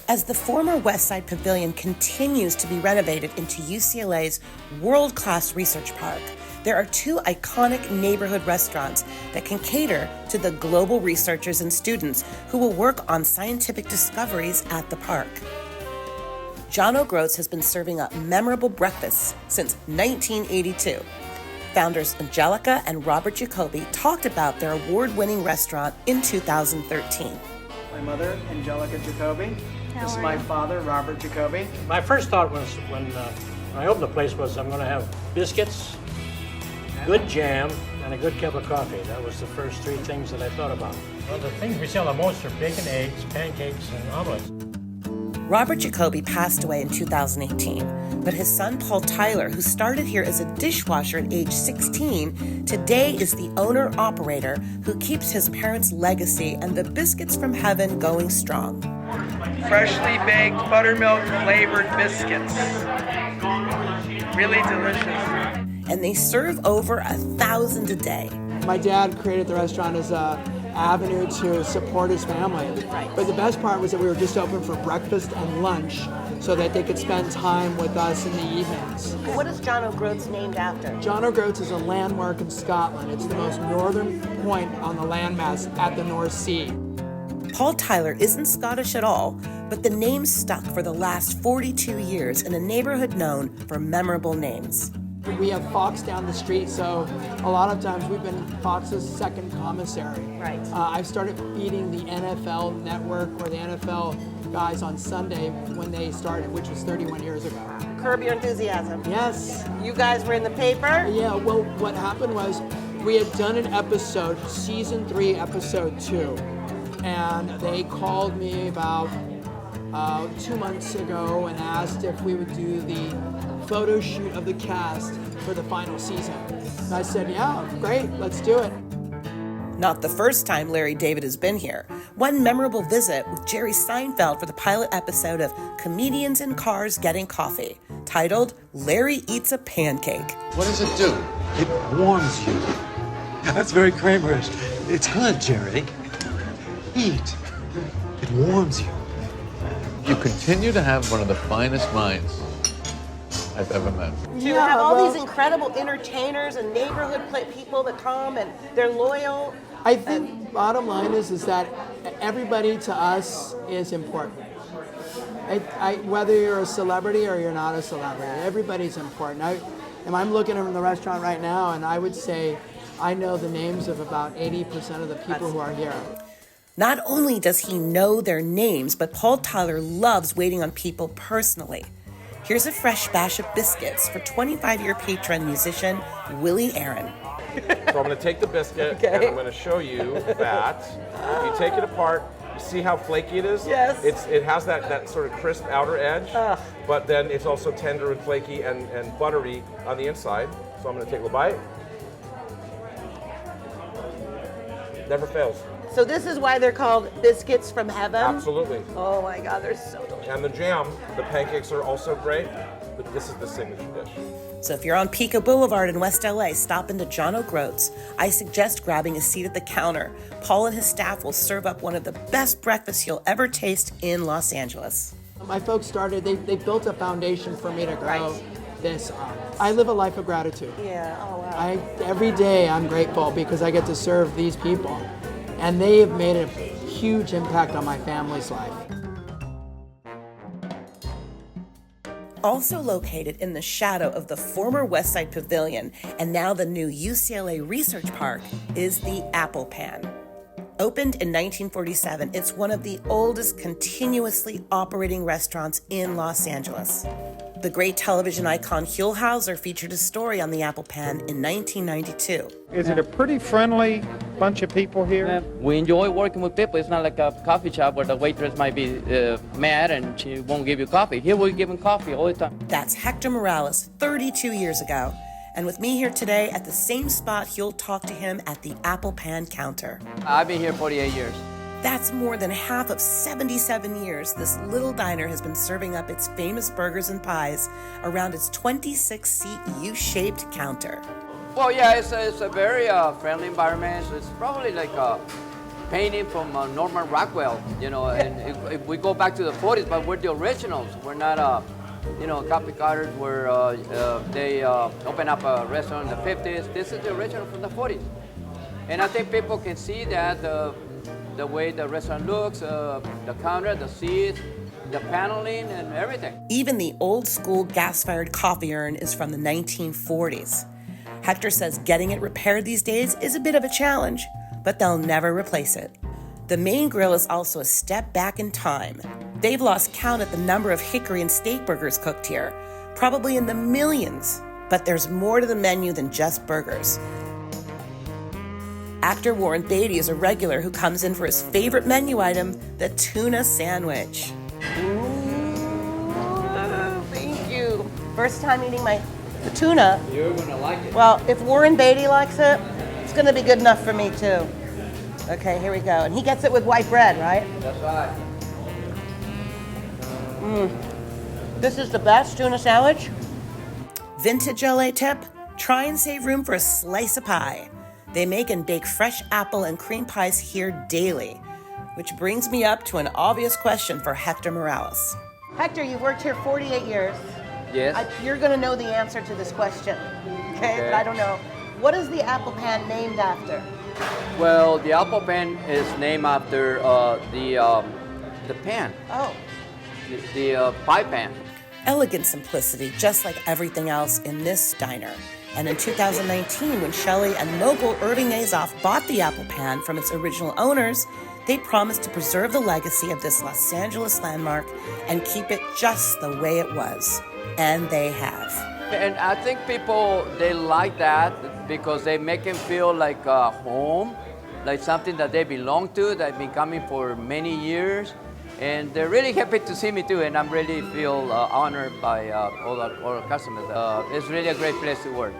As the former Westside Pavilion continues to be renovated into UCLA's world-class research park, there are two iconic neighborhood restaurants that can cater to the global researchers and students who will work on scientific discoveries at the park. John O'Groats has been serving up memorable breakfasts since 1982. Founders Angelica and Robert Jacoby talked about their award-winning restaurant in 2013. My mother, Angelica Jacoby. This is my father, Robert Jacoby. My first thought was when I opened the place was I'm going to have biscuits, good jam, and a good cup of coffee. That was the first three things that I thought about. Well, the things we sell the most are bacon, eggs, pancakes, and omelets. Robert Jacoby passed away in 2018, but his son Paul Tyler, who started here as a dishwasher at age 16, today is the owner-operator who keeps his parents' legacy and the biscuits from heaven going strong. Freshly baked buttermilk flavored biscuits. Really delicious. And they serve over 1,000 a day. My dad created the restaurant as an avenue to support his family. Right. But the best part was that we were just open for breakfast and lunch so that they could spend time with us in the evenings. What is John O'Groats named after? John O'Groats is a landmark in Scotland. It's the most northern point on the landmass at the North Sea. Paul Tyler isn't Scottish at all, but the name stuck for the last 42 years in a neighborhood known for memorable names. We have Fox down the street, so a lot of times we've been Fox's second commissary. Right. I've started feeding the NFL network or the NFL guys on Sunday when they started, which was 31 years ago. Curb Your Enthusiasm. Yes. You guys were in the paper? Yeah, well, what happened was we had done an episode, season 3, episode 2, and they called me about 2 months ago and asked if we would do the photo shoot of the cast for the final season. And I said, yeah, great, let's do it. Not the first time Larry David has been here. One memorable visit with Jerry Seinfeld for the pilot episode of Comedians in Cars Getting Coffee, titled Larry Eats a Pancake. What does it do? It warms you. That's very Kramerish. It's good, Jerry. Eat. It warms you. You continue to have one of the finest minds I've ever met. To have all these incredible entertainers and neighborhood people that come and they're loyal. I think bottom line is that everybody to us is important. Whether you're a celebrity or you're not a celebrity, everybody's important. I'm looking in the restaurant right now, and I would say I know the names of about 80% of the people who are here. Not only does he know their names, but Paul Tyler loves waiting on people personally. Here's a fresh batch of biscuits for 25-year patron musician Willie Aaron. So I'm going to take the biscuit and I'm going to show you that if you take it apart, you see how flaky it is? Yes. It has that sort of crisp outer edge, but then it's also tender and flaky and buttery on the inside. So I'm going to take a bite. Never fails. So this is why they're called biscuits from heaven? Absolutely. Oh my God, they're so delicious. And the jam, the pancakes are also great, but this is the signature dish. So if you're on Pico Boulevard in West LA, stop into John O'Groats. I suggest grabbing a seat at the counter. Paul and his staff will serve up one of the best breakfasts you'll ever taste in Los Angeles. My folks started, they built a foundation for me to grow this. I live a life of gratitude. Yeah, oh wow. Every day I'm grateful because I get to serve these people. And they have made a huge impact on my family's life. Also located in the shadow of the former Westside Pavilion and now the new UCLA Research Park is the Apple Pan. Opened in 1947, it's one of the oldest continuously operating restaurants in Los Angeles. The great television icon Huell Hauser featured a story on the Apple Pan in 1992. Is it a pretty friendly bunch of people here? We enjoy working with people. It's not like a coffee shop where the waitress might be mad and she won't give you coffee. Here we're giving coffee all the time. That's Hector Morales, 32 years ago. And with me here today at the same spot, Huell talked to him at the Apple Pan counter. I've been here 48 years. That's more than half of 77 years this little diner has been serving up its famous burgers and pies around its 26-seat U-shaped counter. Well, yeah, it's a very friendly environment. So it's probably like painting from Norman Rockwell, you know, and if we go back to the 40s, but we're the originals. We're not, you know, copycatters where they open up a restaurant in the 50s. This is the original from the 40s. And I think people can see that the way the restaurant looks, the counter, the seats, the paneling, and everything. Even the old school gas-fired coffee urn is from the 1940s. Hector says getting it repaired these days is a bit of a challenge, but they'll never replace it. The main grill is also a step back in time. They've lost count at the number of hickory and steak burgers cooked here, probably in the millions, but there's more to the menu than just burgers. Actor Warren Beatty is a regular who comes in for his favorite menu item, the tuna sandwich. Ooh, thank you. First time eating the tuna. You're gonna like it. Well, if Warren Beatty likes it, it's gonna be good enough for me too. Okay, here we go. And he gets it with white bread, right? That's right. This is the best tuna sandwich. Vintage LA tip, try and save room for a slice of pie. They make and bake fresh apple and cream pies here daily, which brings me up to an obvious question for Hector Morales. Hector, you've worked here 48 years. Yes. You're going to know the answer to this question, okay? But I don't know. What is the apple pan named after? Well, the apple pan is named after the pan. Oh. The pie pan. Elegant simplicity, just like everything else in this diner. And in 2019, when Shelley and local Irving Azoff bought the apple pan from its original owners, they promised to preserve the legacy of this Los Angeles landmark and keep it just the way it was. And they have. And I think people, they like that because they make them feel like home, like something that they belong to, they've been coming for many years. And they're really happy to see me too, and I'm really feel honored by all our customers. It's really a great place to work.